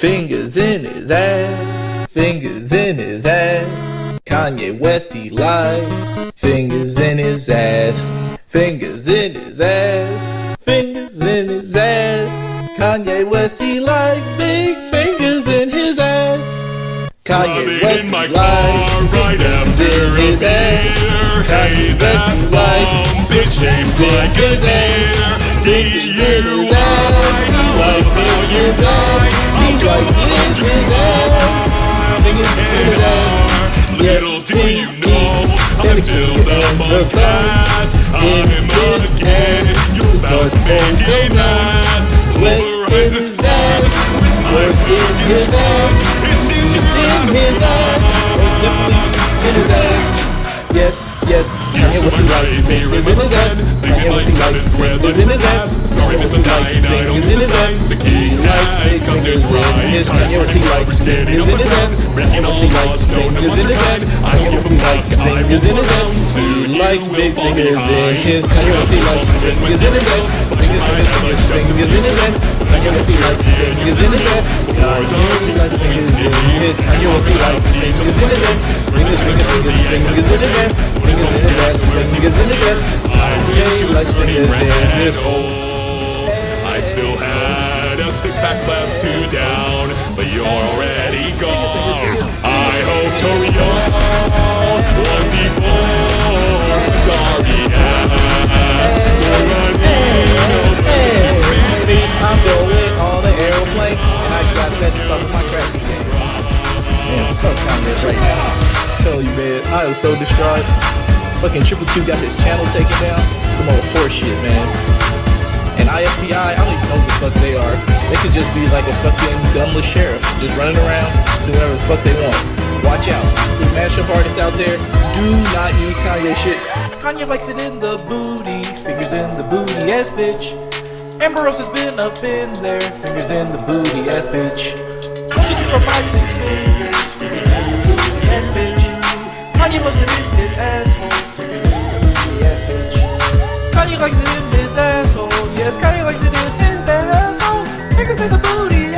Fingers in his ass, fingers in his ass. Kanye West he likes fingers in his ass, fingers in his ass, fingers in his ass. Kanye West he likes big fingers in his ass. Kanye West he likes right after a beer. Hey, that bomb is shaped like a deer. DUI, love how you die. He likes it in his ass, fingers in his ass. Little do you know, I'm still the class. I'm again, you're about to make it nice. Pulverize his ass with my fucking ass. It's just in his ass, in his ass. Yes, yes. Kanye West he likes fingers in his ass. Thinking like silence where the in his ass. Sorry, Mr. 99 on the signs. The king has come to try. Times running rubber skating on the ground. Breaking all laws, no one to find. I don't give a fuck, I will slow down. Soon you will fall behind. Kanye West he likes fingers in his ass. But you might have much justice in his ass. Kanye West he likes fingers in his ass. Or the king is skinny. Kanye West he likes fingers in his ass. Fingers in his ass. Fingers in his ass. Fingers in his ass. I wish you was running red. Oh, I still had a six-pack left to down, but you're already gone. I hope Torio won't divorce. Sorry ass. I'm going on the airplane, and I got that stuff in my crack again. Man, fuck Kanye right now. Tell you, man, I am so distraught. Fucking Triple Q got his channel taken down. Some old horse shit, man. And IFPI, I don't even know what the fuck they are. They could just be like a fucking dumbless sheriff, just running around, doing whatever the fuck they want. Watch out. To the mashup artists out there, do not use Kanye shit. Kanye likes it in the booty, fingers in the booty ass bitch. Amber Rose has been up in there, fingers in the booty ass bitch. 1, 2, 3, 4, 5, 6 fingers, fingers in the booty ass bitch. Kanye loves it in his asshole, fingers in the booty ass bitch. Kanye likes it in his asshole, yes, Kanye likes it in his asshole, fingers in the booty